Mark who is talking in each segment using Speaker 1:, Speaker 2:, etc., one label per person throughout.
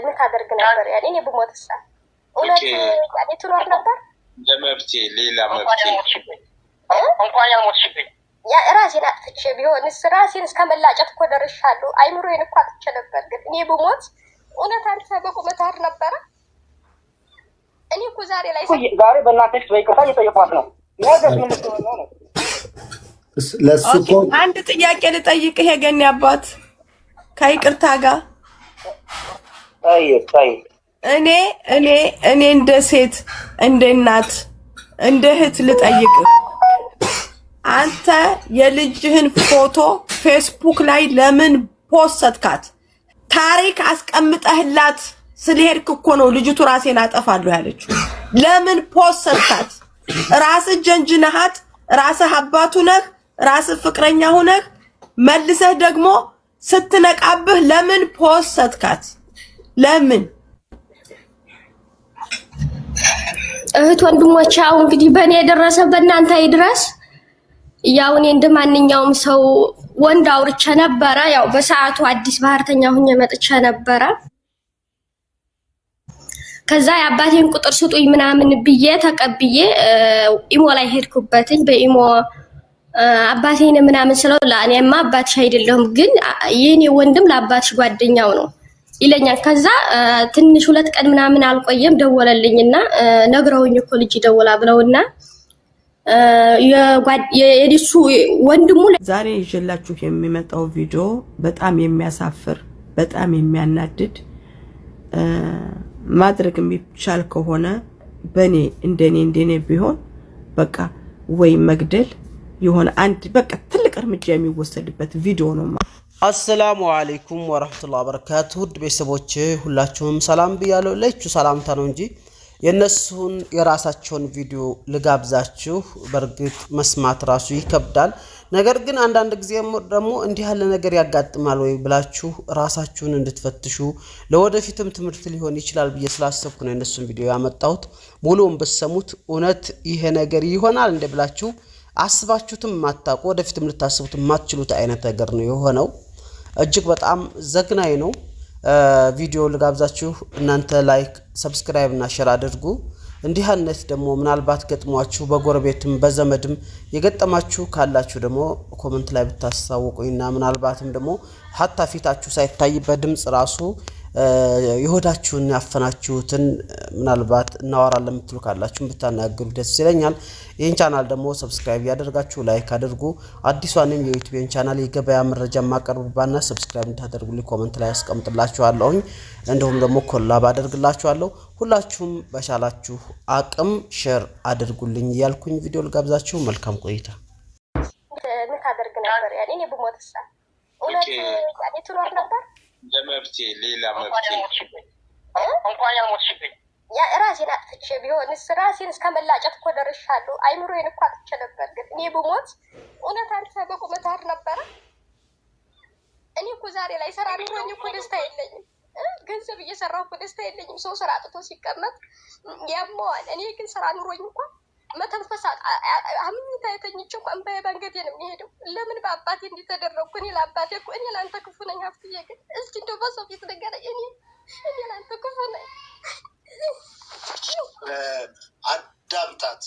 Speaker 1: ምን ታደርግ ነበር? ያኔ እኔ ብሞትሳ እውነት ያኔ ትኖር ነበር?
Speaker 2: ለመብቴ ሌላ መብቴ እንኳን ያልሞትሽብኝ
Speaker 1: ያ ራሴን አጥፍቼ ቢሆንስ ራሴን እስከመላጨት እኮ ደርሻለሁ። አይምሮዬን እኮ አጥቼ ነበር። ግን እኔ ብሞት እውነት አንተ በቁመት አር ነበረ? እኔ እኮ ዛሬ በእናትሽ በይቅርታ እየጠየኳት ነው። ነገስ ምን ልትሆን ነው?
Speaker 3: አንድ ጥያቄ ልጠይቅህ የገኒ አባት ከይቅርታ ጋር እኔ እንደ ሴት እንደ እናት እንደ እህት ልጠይቅህ፣ አንተ የልጅህን ፎቶ ፌስቡክ ላይ ለምን ፖስትካት? ታሪክ አስቀምጠህላት ስለሄድክ እኮ ነው ልጅቱ ራሴን አጠፋለሁ ያለችው። ለምን ፖስትካት? ራስህ ጀንጅነሃት፣ ራስህ አባቱ ነህ፣ ራስህ ፍቅረኛ ሆነህ መልሰህ ደግሞ ስትነቃብህ ለምን ፖስትካት? ለምን?
Speaker 1: እህት ወንድሞች ያው እንግዲህ በእኔ የደረሰ በእናንተ ይድረስ። ያው እኔ እንደማንኛውም ሰው ወንድ አውርቼ ነበረ። ያው በሰዓቱ አዲስ ባህርተኛ ሆኜ መጥቼ ነበረ። ከዛ የአባቴን ቁጥር ስጡኝ ምናምን ብዬ ተቀብዬ ኢሞ ላይ ሄድኩበትኝ። በኢሞ አባቴን ምናምን ስለው ለእኔማ አባትሽ አይደለሁም ግን የኔ ወንድም ለአባትሽ ጓደኛው ነው ይለኛል። ከዛ ትንሽ 2 ቀን ምናምን አልቆየም ደወለልኝና ነግረውኝ እኮ ልጅ ደወላ ብለውና የዲሱ ወንድሙ
Speaker 3: ዛሬ ይዤላችሁ የሚመጣው ቪዲዮ በጣም የሚያሳፍር በጣም የሚያናድድ ማድረግ የሚቻል ከሆነ በኔ እንደኔ ቢሆን በቃ ወይ መግደል የሆነ አንድ በቃ ትልቅ እርምጃ የሚወሰድበት ቪዲዮ ነው።
Speaker 4: አሰላሙ አለይኩም ወራህመቱላሂ ወበረካቱ። ውድ ቤተሰቦቼ ሁላችሁም ሰላም ብያለሁ። ለቹ ሰላምታ ነው እንጂ የነሱን የራሳቸውን ቪዲዮ ልጋብዛችሁ። በርግጥ መስማት ራሱ ይከብዳል። ነገር ግን አንዳንድ ጊዜ ደግሞ እንዲህ ያለ ነገር ያጋጥማል ወይ ብላችሁ ራሳችሁን እንድትፈትሹ ለወደፊትም ትምህርት ሊሆን ይችላል ብዬ ስላሰብኩ ነው የነሱን ቪዲዮ ያመጣሁት። ሙሉውን በሰሙት እውነት ይሄ ነገር ይሆናል እንደ ብላችሁ አስባችሁትም ማታውቁ ወደፊትም ልታስቡት ማትችሉት አይነት ነገር ነው የሆነው። እጅግ በጣም ዘግናኝ ነው። ቪዲዮ ልጋብዛችሁ። እናንተ ላይክ፣ ሰብስክራይብ እና ሼር አድርጉ። እንዲህ አይነት ደግሞ ምናልባት ገጥሟችሁ በጎረቤትም በዘመድም የገጠማችሁ ካላችሁ ደግሞ ኮሜንት ላይ ብታሳውቁኝና ምናልባትም ደግሞ ሀታ ፊታችሁ ሳይታይ በድምጽ ራሱ ይሁዳችሁን ያፈናችሁትን ምናልባት እናወራለን የምትሉ ካላችሁ ብታናገሩ ደስ ይለኛል። ይህን ቻናል ደግሞ ሰብስክራይብ ያደርጋችሁ ላይክ አድርጉ። አዲሷንም የዩቲዩብ ቻናል የገበያ መረጃ ማቀርብባና ሰብስክራይብ እንድታደርጉልኝ ኮሜንት ላይ አስቀምጥላችኋለሁ። እንደውም ደግሞ ኮላብ አደርግላችኋለሁ። ሁላችሁም በሻላችሁ አቅም ሼር አድርጉልኝ ያልኩኝ ቪዲዮ ልጋብዛችሁ። መልካም ቆይታ።
Speaker 1: ምን ታደርግ ነበር? ያኔ እኔ ብሞትሳ እውነት ያኔ ትኖር ነበር?
Speaker 2: ለመብቴ ሌላ መብቴ እንኳን ያልሞትሽብኝ
Speaker 1: ያ ራሴን አጥፍቼ ቢሆንስ ራሴን እስከመላጨት እኮ ደርሻለሁ። አይምሮዬን እኮ አጥቼ ነበር። ግን እኔ ብሞት እውነት አንተ በቁመት አር ነበረ? እኔ እኮ ዛሬ ላይ ሰራ ኑሮኝ እኮ ደስታ የለኝም። ገንዘብ እየሰራሁ እኮ ደስታ የለኝም። ሰው ስራ አጥቶ ሲቀመጥ ያመዋል። እኔ ግን ስራ ኑሮኝ እንኳን መተንፈስ አምኝታ የተኝቼ እንኳን በባንገቴ ነው የሚሄደው። ለምን በአባቴ እንዲተደረግኩ? እኔ ለአባቴ እኮ እኔ ለአንተ ክፉ ነኝ ሀብትዬ። ግን እስኪ እንደው በሰው ፊት ንገረኝ። እኔ ለአንተ ክፉ ነኝ።
Speaker 5: አዳምጣት፣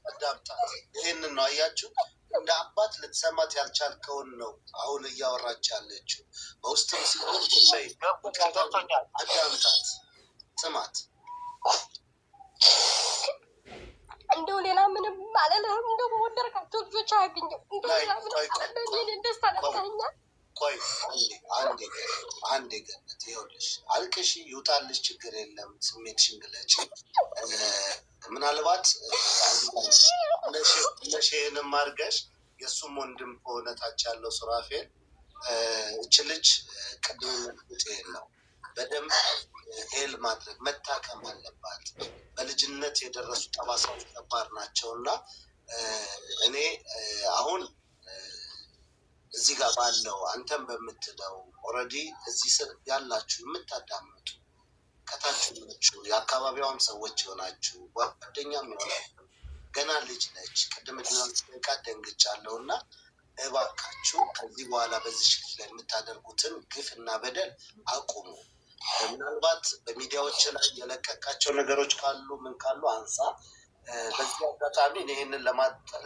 Speaker 5: አዳምጣት። ይሄንን ነው አያችሁ፣ እንደ አባት ልትሰማት ያልቻልከውን ነው አሁን እያወራች ያለችው። በውስጥም ሲሆን አዳምጣት፣ ስማት።
Speaker 1: እንደው ሌላ ምንም አልልህም። እንደው በወደድካቸው ልጆች አያገኘው። እንደው ሌላ ምንም እኔን ደስታ ነሳኛል።
Speaker 5: ቆይ አንዴ ገነት፣ ይኸውልሽ አልቅሺ፣ ይውጣልሽ፣ ችግር የለም። ስሜትሽን ግለጪ። ምናልባት ነሽንም አድርገሽ የእሱም ወንድም ከሆነ ታች ያለው ሱራፌል እች ልጅ ቅድም ነው በደንብ ሄል ማድረግ መታከም አለባት። በልጅነት የደረሱ ጠባሳዎች ከባድ ናቸው እና እኔ አሁን እዚህ ጋር ባለው አንተም በምትለው ኦልሬዲ እዚህ ስር ያላችሁ የምታዳምጡ ከታችሁ የአካባቢዋም ሰዎች ይሆናችሁ ጓደኛም ይሆናችሁ ገና ልጅ ነች። ቅድም ድንቃ ደንግጫለሁ እና እባካችሁ ከዚህ በኋላ በዚህ ልጅ ላይ የምታደርጉትን ግፍ እና በደል አቁሙ። ምናልባት በሚዲያዎች ላይ የለቀቃቸው ነገሮች ካሉ ምን ካሉ አንሳ። በዚህ አጋጣሚ ይህንን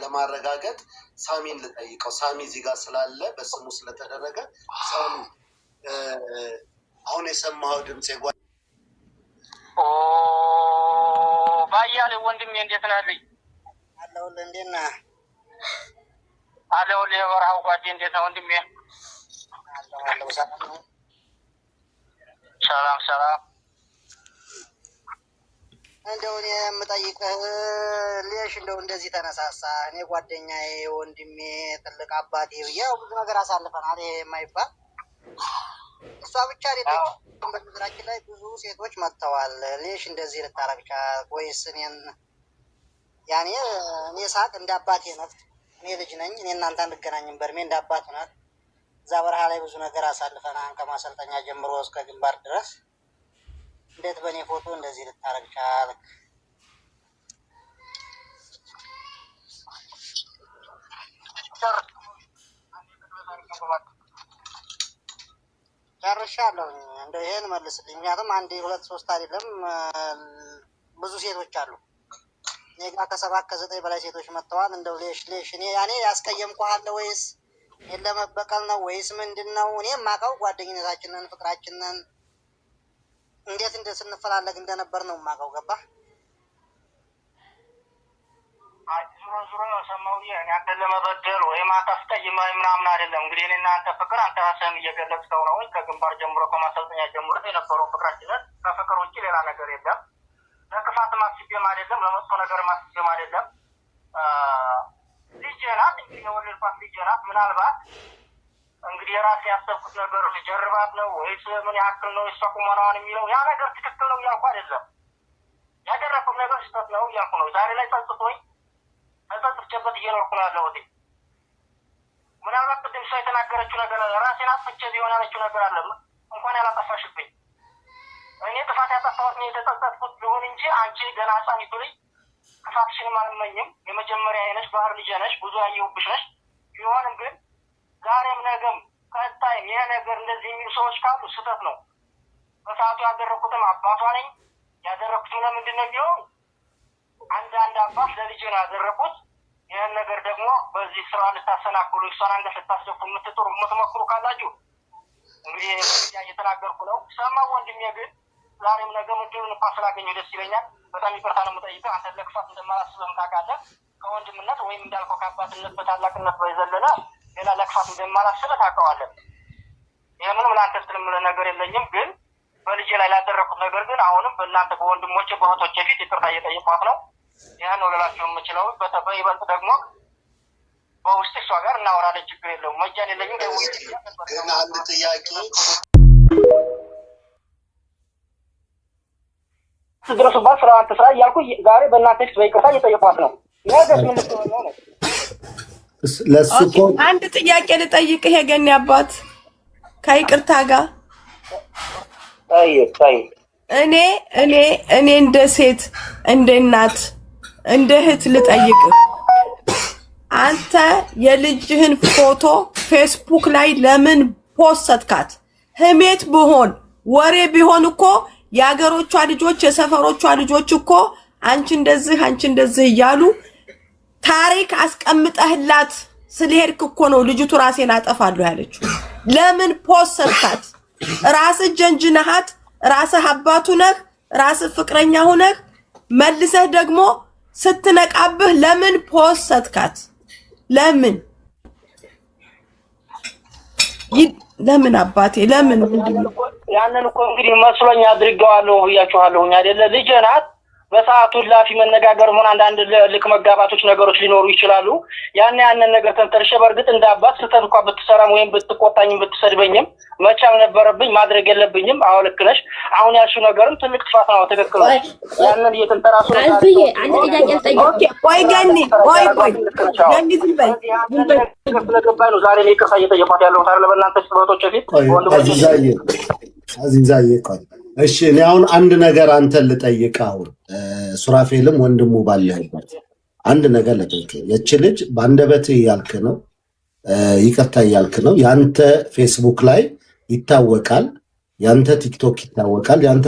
Speaker 5: ለማረጋገጥ ሳሚን ልጠይቀው። ሳሚ እዚህ ጋር ስላለ በስሙ ስለተደረገ ሳሚ አሁን የሰማኸው ድምፅ
Speaker 2: ባያሌው ወንድሜ እንዴት ነህ?
Speaker 6: አለሁልህ። እንዴት ነህ?
Speaker 2: አለሁልህ። የበረሃው ጓዴ እንዴት ነህ ወንድሜ?
Speaker 6: አለሁ። ሰላም ነው?
Speaker 2: ሰላም።
Speaker 6: እንደው እኔ የምጠይቅህ ሌሽ እንደው እንደዚህ ተነሳሳ? እኔ ጓደኛዬ፣ ወንድሜ፣ ትልቅ አባቴ ብዬ ብዙ ነገር አሳልፈናል። ይሄ የማይባል እሷ ብቻ አይደለችም። በምድራችን ላይ ብዙ ሴቶች መጥተዋል። ሌሽ እንደዚህ ልታረግ ቻልክ? ወይስ እኔን ያኔ እኔ ሳቅ እንደ አባቴ ናት። እኔ ልጅ ነኝ። እኔ እናንተ አንገናኝም። በእድሜ እንደ አባት ናት። እዛ በረሃ ላይ ብዙ ነገር አሳልፈናል። ከማሰልጠኛ ጀምሮ እስከ ግንባር ድረስ። እንዴት በእኔ ፎቶ እንደዚህ ልታረግ ቻልክ? ጨርሻለሁ። እንደው ይሄን መልስልኝ። ምክንያቱም 1 2 3 አይደለም ብዙ ሴቶች አሉ። እኔ ጋር ከ7 ከ9 በላይ ሴቶች መጥተዋል። እንደው ሌሽ እኔ ያኔ ያስቀየምኩህ አለ ወይስ እኔን ለመበቀል ነው ወይስ ምንድን ነው? እኔ የማውቀው ጓደኝነታችንን፣ ፍቅራችንን እንዴት ስንፈላለግ እንደነበር ነው የማውቀው። ገባህ?
Speaker 2: ዙሮ ሰማሁዬ። እኔ አንተን ለመበደል ወይም አታስቀይመኝ ምናምን አይደለም። እንግዲህ እኔ እናንተ ፍቅር አንተ ራስህን እየገለጽከው ነው። ከግንባር ጀምሮ ከማሰልጠኛ ጀምሮ የነበረው ፍቅራችንን ከፍቅር ውጭ ሌላ ነገር የለም። ለክፋት ማስቤም አይደለም፣ ለመጥፎ ነገር ማስቤም አይደለም። ልጄ ናት እንግዲህ የወለድኳት ልጄ ናት። ምናልባት እንግዲህ የራሴ ያሰብኩት ነገር ልጀርባት ነው ወይስ ምን ያክል ነው የሷ ቁመናዋን የሚለው ያ ነገር ትክክል ነው እያልኩ አይደለም። ያደረኩት ነገር ስህተት ነው እያልኩ ነው። ዛሬ ላይ ጸጽቶኝ ተጸጽቼበት እየኖርኩ ነው ያለሁት። ምናልባት ቅድም እሷ የተናገረችው ነገር ራሴን አጥፍቼ ቢሆን ያለችው ነገር አለ። እንኳን ያላጠፋሽብኝ እኔ ጥፋት ያጠፋሁት ነው የተጸጸትኩት ቢሆን እንጂ አንቺ ገና ህፃኒቱ ልጅ ክፋትሽንም አልመኝም። የመጀመሪያ አይነሽ ባህር ልጅ ነሽ፣ ብዙ ያየሁብሽ ነሽ። ቢሆንም ግን ዛሬም ነገም ቀጣይም ይሄ ነገር እንደዚህ የሚሉ ሰዎች ካሉ ስህተት ነው። በሰዓቱ ያደረኩትም አባቷ ነኝ። ያደረኩትም ለምንድን ነው የሚሆን አንድ አባት ለልጅ ነው ያደረኩት። ይህን ነገር ደግሞ በዚህ ስራ ልታሰናክሉ እሷን አንገት ልታስደፉ የምትሞክሩ ካላችሁ እንግዲህ እየተናገርኩ ነው። ሰማሁ ወንድሜ። ግን ዛሬም ነገም እድሉን እንኳን ስላገኘሁ ደስ ይለኛል። በጣም ይቅርታ ነው የምጠይቅህ። አንተ ለክፋት እንደማላስብህም ታውቃለህ። ከወንድምነት ወይም እንዳልከው ከአባትነት በታላቅነት በዘለለ ሌላ ለክፋት እንደማላስብህ ታውቀዋለህ። ይህንንም ለአንተ ስለምልህ ነገር የለኝም። ግን በልጄ ላይ ላደረኩት ነገር ግን አሁንም በእናንተ በወንድሞቼ በእህቶቼ ፊት ይቅርታ እየጠየኳት ነው። ይህን ነው ልላችሁ የምችለው። በይበልጥ ደግሞ በውስጥ እሷ ጋር እናወራለን። ችግር የለውም። መጃን የለኝም።
Speaker 5: ግን አንድ ጥያቄ
Speaker 2: ድረሱባት ስራ አንተ ስራ እያልኩ ዛሬ በእናንተ ፊት በይቅርታ እየጠየኳት ነው። ነገስ ምን ልትሆን ነው?
Speaker 5: ለሱ እኮ
Speaker 3: አንድ ጥያቄ ልጠይቅህ የገኒ አባት ከይቅርታ ጋር እኔ እንደ ሴት እንደ እናት እንደ እህት ልጠይቅህ። አንተ የልጅህን ፎቶ ፌስቡክ ላይ ለምን ፖስትካት? ህሜት ቢሆን ወሬ ቢሆን እኮ የአገሮቿ ልጆች የሰፈሮቿ ልጆች እኮ አንቺ እንደዚህ እያሉ ታሪክ አስቀምጠህላት ስለሄድክ እኮ ነው ልጅቱ ራሴን አጠፋለሁ ያለችው። ለምን ፖስትካት? ራስህ ጀንጅነሃት፣ ራስህ አባቱ ነህ፣ ራስህ ፍቅረኛ ሆነህ መልሰህ ደግሞ ስትነቃብህ ለምን ፖስትካት? ለምን አባቴ ለምን?
Speaker 2: ያንን እኮ እንግዲህ መስሎኝ አድርጌዋለሁ ብያችኋለሁኝ አይደለ? ልጄ ናት። በሰዓቱ ላፊ መነጋገር ሆነ አንዳንድ ልክ መጋባቶች ነገሮች ሊኖሩ ይችላሉ። ያንን ነገር ተንተርሼ በእርግጥ እንደ አባት ስህተት እንኳን ብትሰራም ወይም ብትቆጣኝም ብትሰድበኝም መቻል ነበረብኝ፣ ማድረግ የለብኝም። አዎ ልክ ነሽ። አሁን ያልሽው ነገርም ትልቅ ጥፋት ነው። ትክክል ነው። ያንን እየተንተራሱ ነው።
Speaker 7: አንድ ጥያቄ ልጠይቅ።
Speaker 3: ቆይ ገኒ ዝም በይ።
Speaker 2: ስለገባኝ ነው ዛሬ ላይ ይቅርታ እየጠየኳት ያለሁት አይደለ? በእናንተ ስህተቶች ፊት
Speaker 5: አዚዛዬ ቆይ እሺ፣ እኔ አሁን አንድ ነገር አንተን ልጠይቅ። አሁን ሱራፌልም ወንድሙ ባለህበት አንድ ነገር ልጠይቅ። የች ልጅ በአንደበትህ እያልክ ነው፣ ይቅርታ እያልክ ነው። ያንተ ፌስቡክ ላይ ይታወቃል። ያንተ ቲክቶክ ይታወቃል፣ ያንተ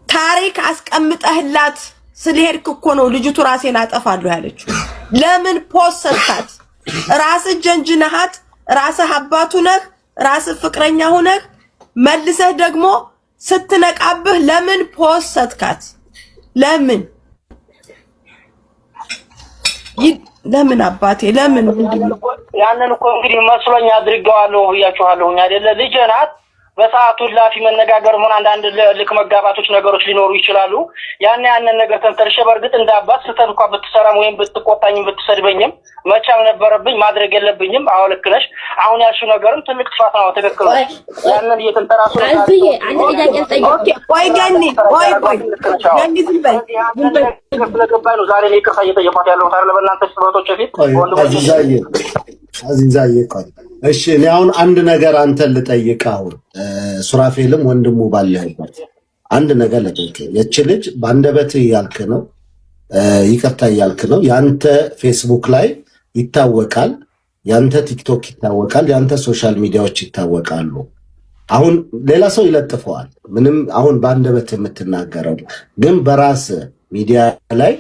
Speaker 3: ታሪክ አስቀምጠህላት ስለሄድክ እኮ ነው ልጅቱ ራሴን አጠፋለሁ ያለችው። ለምን ፖስት ሰጥታት? ራስህ ጀንጅነሃት፣ ራስህ አባቱ ነህ፣ ራስህ ፍቅረኛ ሆነህ መልሰህ ደግሞ ስትነቃብህ ለምን ፖስት ሰጥካት? ለምን አባቴ ለምን?
Speaker 2: ያንን እኮ እንግዲህ መስሎኝ አድርገዋለሁ ብያችኋለሁ አይደለ? ልጄ ናት። በሰዓቱ ላፊ መነጋገር ምን አንዳንድ ልክ መጋባቶች ነገሮች ሊኖሩ ይችላሉ። ያንን ነገር ተንተርሼ በርግጥ እንዳባት ስተት እንኳን ብትሰራም ወይም ብትቆጣኝም ብትሰድበኝም መቻል ነበረብኝ፣ ማድረግ የለብኝም። አዎ ልክ ነሽ። አሁን ያልሽው ነገርም ትልቅ ጥፋት ነው። ትክክል ነው። ያንን እየተንተራሱ
Speaker 7: አልፍዬ አንድ ጥያቄ ልጠይቅ።
Speaker 3: ቆይ ገኒ ዝም በይ
Speaker 2: ስለገባኝ ነው ዛሬ ይቅርታ እየጠየኳት ያለሁት አይደል? በእናንተ ስህተቶች ፊት
Speaker 5: አዚዛዬ ቆይ እሺ፣ እኔ አሁን አንድ ነገር አንተን ልጠይቅ። አሁን ሱራፌልም ወንድሙ ባለህበት አንድ ነገር ልጠይቅ። የች ልጅ በአንደበት እያልክ ነው፣ ይቅርታ እያልክ ነው። ያንተ ፌስቡክ ላይ ይታወቃል፣ ያንተ ቲክቶክ ይታወቃል፣ ያንተ ሶሻል ሚዲያዎች ይታወቃሉ። አሁን ሌላ ሰው ይለጥፈዋል። ምንም አሁን በአንደበት የምትናገረው ግን በራስ ሚዲያ ላይ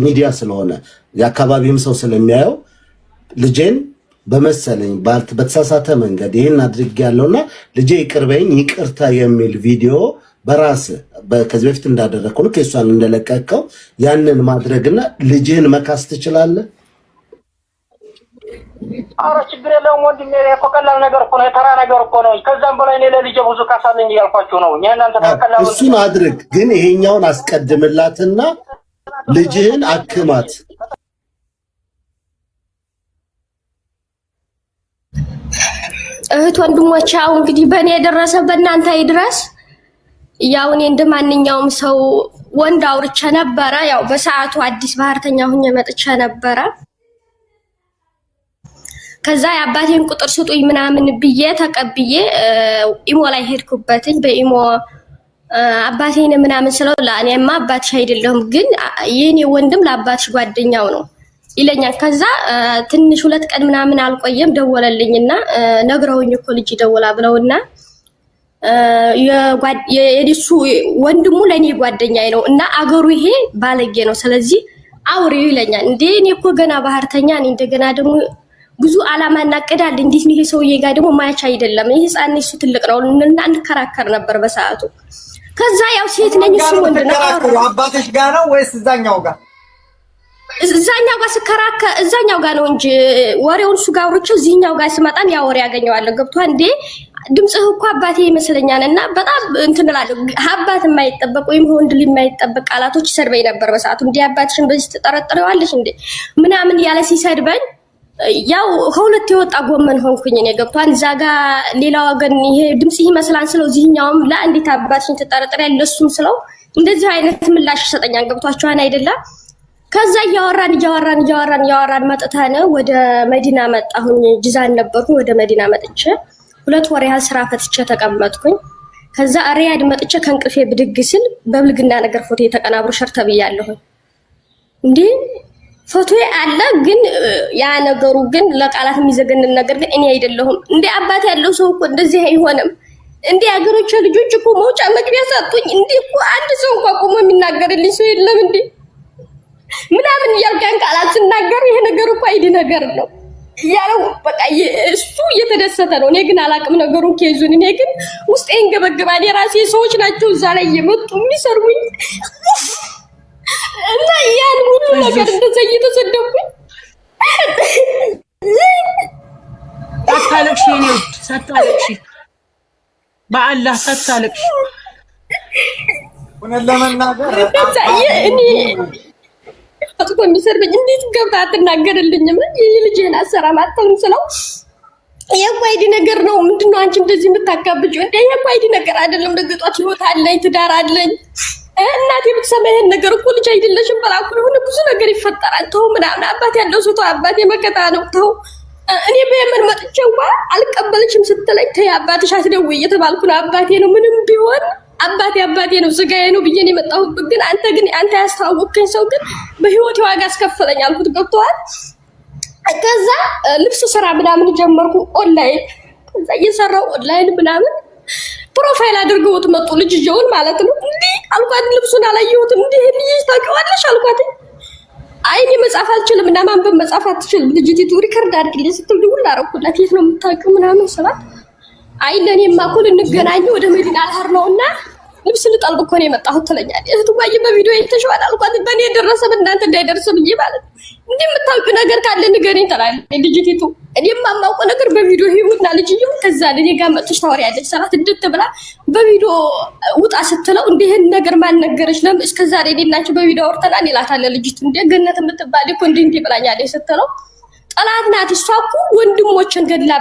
Speaker 5: ሚዲያ ስለሆነ የአካባቢም ሰው ስለሚያየው ልጄን በመሰለኝ በተሳሳተ መንገድ ይህን አድርጌያለሁና ልጄ ይቅርበኝ ይቅርታ የሚል ቪዲዮ በራስ ከዚህ በፊት እንዳደረግከው ነው ከሷን እንደለቀቀው ያንን ማድረግና ልጅህን መካስ ትችላለህ።
Speaker 2: አረ ችግር የለውም ወንድሜ፣ እኮ ቀላል ነገር እኮ ነው፣ የተራ ነገር እኮ ነው። ከዛም በላይ እኔ ለልጄ ብዙ ካሳለኝ እያልኳችሁ ነው። እናንተ ተከላው
Speaker 5: እሱን አድርግ፣ ግን ይሄኛውን አስቀድምላትና ልጅህን አክማት።
Speaker 7: እህት ወንድሞች፣ ያው እንግዲህ በእኔ የደረሰ በእናንተ ይድረስ። ያው እኔ እንደማንኛውም ሰው ወንድ አውርቼ ነበረ። ያው በሰዓቱ አዲስ ባህርተኛ ሁኜ መጥቼ ነበረ። ከዛ የአባቴን ቁጥር ስጡኝ ምናምን ብዬ ተቀብዬ ኢሞ ላይ ሄድኩበትኝ። በኢሞ አባቴን ምናምን ስለው ለእኔማ አባትሽ አይደለሁም፣ ግን የኔ ወንድም ለአባትሽ ጓደኛው ነው ይለኛል። ከዛ ትንሽ 2 ቀን ምናምን አልቆየም ደወለልኝና ነግረውኝ እኮ ልጅ ደወላ ብለውና የዲሱ ወንድሙ ለኔ ጓደኛዬ ነው እና አገሩ ይሄ ባለጌ ነው ስለዚህ አውሪው ይለኛል። እንዴ እኔ እኮ ገና ባህርተኛ ነኝ እንደገና ደግሞ ብዙ አላማ እናቀዳል እንዴት ነው ይሄ ሰውዬ ጋር ደግሞ ማያች አይደለም ይሄ ህፃን እሱ ትልቅ ነው እና እንከራከር ነበር በሰዓቱ። ከዛ ያው ሴት ነኝ እሱ ወንድ ነው።
Speaker 8: አባትሽ ጋር ነው ወይስ እዛኛው ጋር?
Speaker 7: እዛኛው ጋር ስከራከ እዛኛው ጋር ነው እንጂ ወሬውን እሱ ጋር አውርቼው እዚህኛው ጋር ስመጣን ያ ወሬ ያገኘዋለሁ። ገብቷል እንዴ ድምጽህ እኮ አባቴ ይመስለኛል እና በጣም እንትን እላለሁ። አባት የማይጠበቅ ወይም ወንድ ልጅ የማይጠበቅ ቃላቶች ይሰድበኝ ነበር በሰዓቱ። እንዴ አባትሽን በዚህ ትጠረጥሪዋለሽ እንዴ ምናምን ያለ ሲሰድበኝ ያው ከሁለት የወጣ ጎመን ሆንኩኝ እኔ። ገብቷል እዛ ጋር ሌላ ወገን ይሄ ድምጽህ ይመስላል ስለው እዚህኛውም ለአንዲት አባትሽን ትጠረጥሪያለሽ ለሱም ስለው እንደዚህ አይነት ምላሽ ይሰጠኛል። ገብቷችኋል አይደለም? ከዛ እያወራን መጥተን ወደ መዲና መጣሁኝ። ጅዛን ነበርኩ። ወደ መዲና መጥቼ 2 ወር ያህል ስራ ፈትቼ ተቀመጥኩኝ። ከዛ ሪያድ መጥቼ ከእንቅልፌ ብድግ ስል በብልግና ነገር ፎቶ የተቀናብሮ ሸር ተብያለሁ። እንዴ ፎቶ አለ ግን ያ ነገሩ ግን ለቃላት የሚዘገንን ነገር ግን እኔ አይደለሁም። እንዴ አባት ያለው ሰው እኮ እንደዚህ አይሆንም። እንዴ አገሮች ልጆች እኮ መውጫ መግቢያ ሰጡኝ። እንዴ እኮ አንድ ሰው እንኳን ቆሞ የሚናገርልኝ ሰው የለም እንዴ ምናምን እያልኩ ቃላት ስናገር ይሄ ነገር እኮ አይዲ ነገር ነው ያለው። በቃ እሱ እየተደሰተ ነው። እኔ ግን አላቅም ነገሩን ከይዙን። እኔ ግን ውስጤን ገበገባል። የራሴ ሰዎች ናቸው እዛ ላይ እየመጡ የሚሰርሙኝ እና ያን ሁሉ ነገር እንደዛ እየተሰደብኩኝ
Speaker 9: ሳታለቅሽ የኔ ውድ ሳታለቅሽ በአላህ ሳታለቅሽ
Speaker 8: እውነት ለመናገር
Speaker 7: እኔ አጥቶ የሚሰርበኝ እንዴት ገብታ አትናገርልኝም? የልጄን አሰራም አጥተን ስለው የቋይዲ ነገር ነው። ምንድነው አንቺ እንደዚህ የምታካብጂው? እንደ የቋይዲ ነገር አይደለም። ለገጧት ህይወት አለኝ ትዳር አለኝ። እናቴ ብትሰማ ይሄን ነገር እኮ ልጅ አይደለሽም በላኩ የሆነ ብዙ ነገር ይፈጠራል። ተው ምናምን አባት ያለው ሰው አባቴ መከታ ነው። ተው እኔ በየመን መጥቼው አልቀበልሽም ስትለኝ ተይ አባትሽ አትደውይ እየተባልኩ ነው። አባቴ ነው ምንም ቢሆን አባቴ ነው ስጋዬ ነው ብዬ ነው የመጣሁት። ግን አንተ ያስተዋወቅከኝ ሰው ግን በህይወቴ ዋጋ አስከፈለኝ አልኩት። ገብቶሃል? ከዛ ልብስ ስራ ምናምን ጀመርኩ ኦንላይን። ከዛ እየሰራው ኦንላይን ምናምን ፕሮፋይል አድርገውት መጡ ልጅየውን ማለት ነው። እንዴ አልኳት ልብሱን አላየሁትም። እንዴ ልጅ ታውቂዋለሽ አልኳት። አይ እኔ መጻፍ አልችልም እና ማንበብ መጻፍ አትችልም ልጅቲቱ ሪከርድ አድርግልኝ ስትል ደውል አደረኩላት። የት ነው የምታውቂው ምናምን ስላት አይ ለኔማ እኮ ልንገናኝ ወደ መዲና አልሀር ነውና ልብስ ልጠልብ እኮ ነው የመጣሁት ትለኛለች። እህትዋዬ በቪዲዮ የተሸዋል አልኳት። በእኔ የደረሰ በእናንተ እንዳይደርስ ብዬ ማለት ነው። እንዴ የምታውቂው ነገር ካለ ንገሪኝ ትላለች ልጅቲቱ። እኔማ የማውቀው ነገር በቪዲዮ ህይወትና ልጅየው ከዛ ለኔ ጋር መጥተሽ ታወሪያለሽ ሰራት እንድት ብላ በቪዲዮ ውጣ ስትለው እንዴ ይሄን ነገር ማን ነገረሽ? ለምን እስከዛሬ እኔናችሁ በቪዲዮ አውርተናል ይላታል ልጅቱ። እንዴ ገነት የምትባል እኮ እንዴ ብላኛለች ስትለው ጠላት ናት እሷ እኮ ወንድሞችን ገድላ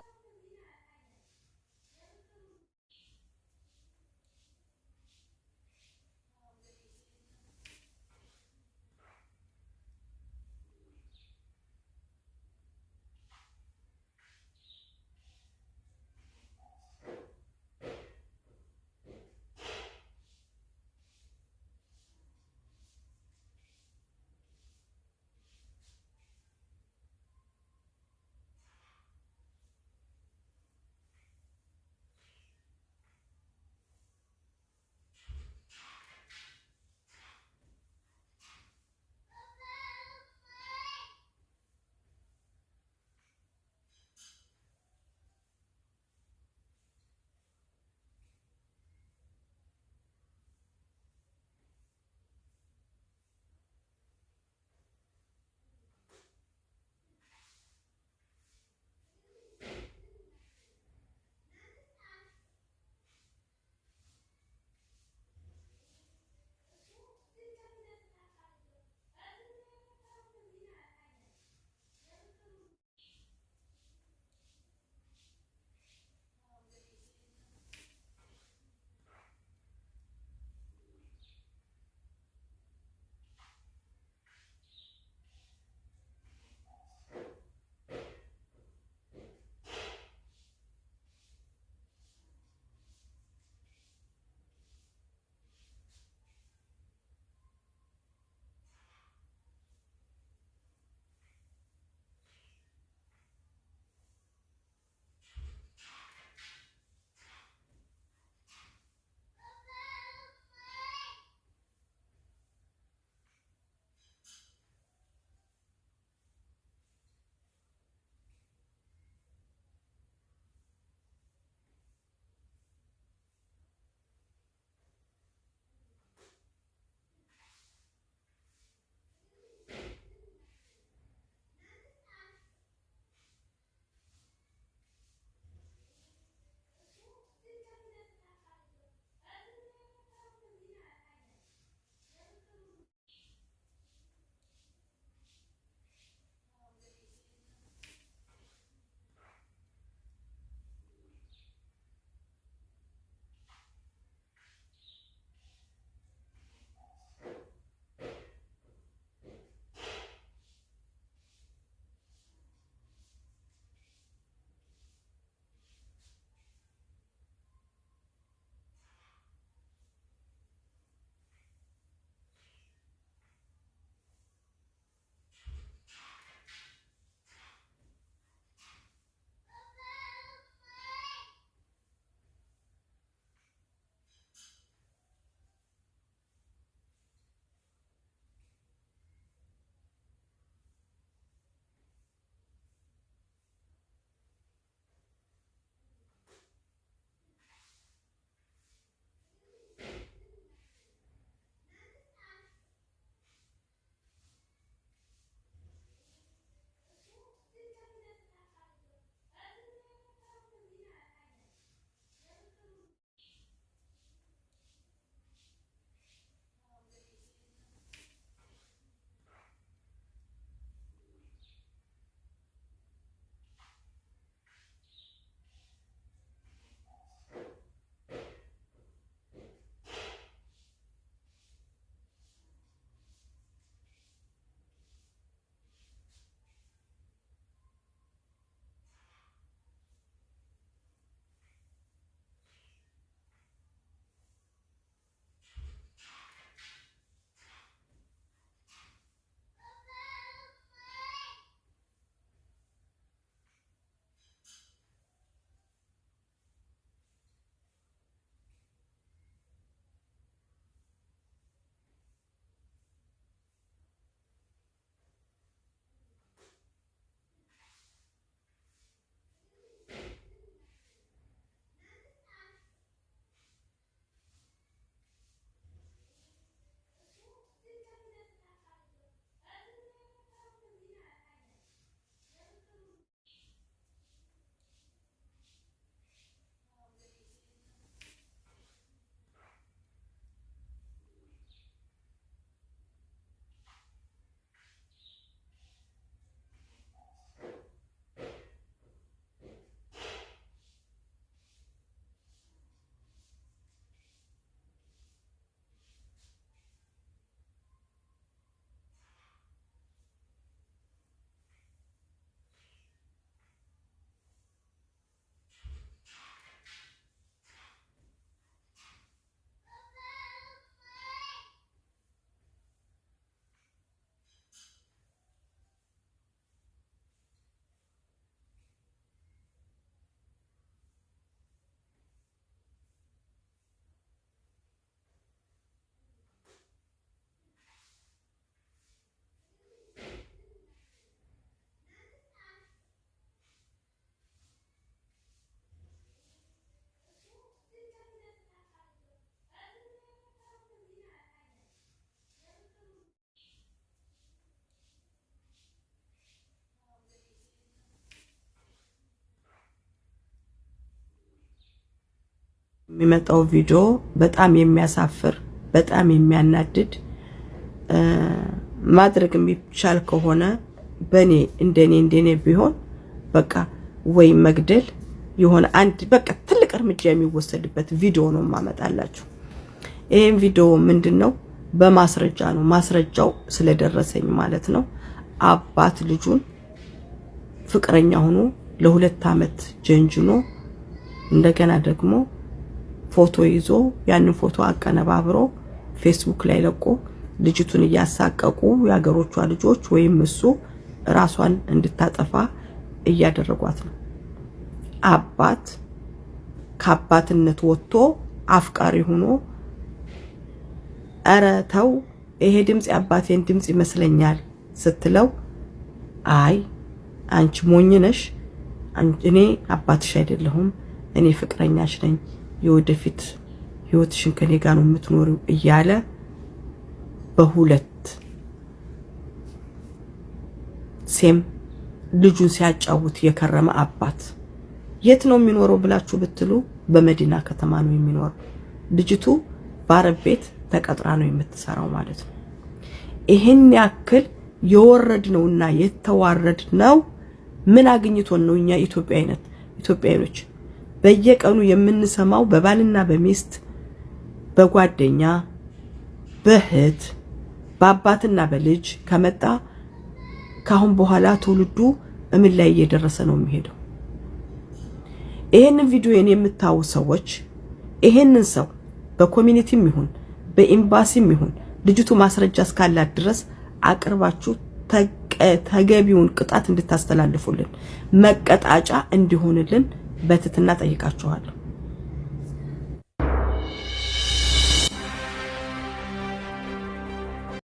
Speaker 3: የሚመጣው ቪዲዮ በጣም የሚያሳፍር በጣም የሚያናድድ ማድረግ የሚቻል ከሆነ በኔ እንደኔ ቢሆን በቃ ወይ መግደል የሆነ አንድ በቃ ትልቅ እርምጃ የሚወሰድበት ቪዲዮ ነው ማመጣላችሁ። ይሄን ቪዲዮ ምንድነው በማስረጃ ነው ማስረጃው ስለደረሰኝ ማለት ነው። አባት ልጁን ፍቅረኛ ሆኖ ለ2 አመት ጀንጅኖ እንደገና ደግሞ ፎቶ ይዞ ያንን ፎቶ አቀነባብሮ ፌስቡክ ላይ ለቆ ልጅቱን ያሳቀቁ ያገሮቿ ልጆች ወይም እሱ ራሷን እንድታጠፋ እያደረጓት ነው። አባት ከአባትነት ወጥቶ አፍቃሪ ሆኖ አረ ተው ይሄ ድምጽ አባቴን ድምጽ ይመስለኛል ስትለው አይ አንቺ ሞኝ ነሽ እኔ አባትሽ አይደለሁም እኔ ፍቅረኛሽ ነኝ የወደፊት ህይወትሽን ከኔ ጋር ነው የምትኖሪው እያለ በሁለት ሴም ልጁን ሲያጫውት የከረመ አባት የት ነው የሚኖረው ብላችሁ ብትሉ በመዲና ከተማ ነው የሚኖረው። ልጅቱ ባረብ ቤት ተቀጥራ ነው የምትሰራው ማለት ነው። ይሄን ያክል የወረድነውና የተዋረድነው ምን አግኝቶን ነው? እኛ ኢትዮጵያውያኖች በየቀኑ የምንሰማው በባልና በሚስት በጓደኛ በእህት በአባትና በልጅ ከመጣ ካሁን በኋላ ትውልዱ ምን ላይ እየደረሰ ነው የሚሄደው? ይሄንን ቪዲዮን የምታዩ ሰዎች ይሄንን ሰው በኮሚኒቲም ይሁን በኤምባሲም ይሁን ልጅቱ ማስረጃ እስካላት ድረስ አቅርባችሁ ተገቢውን ቅጣት እንድታስተላልፉልን መቀጣጫ እንዲሆንልን በትትና ጠይቃችኋለሁ።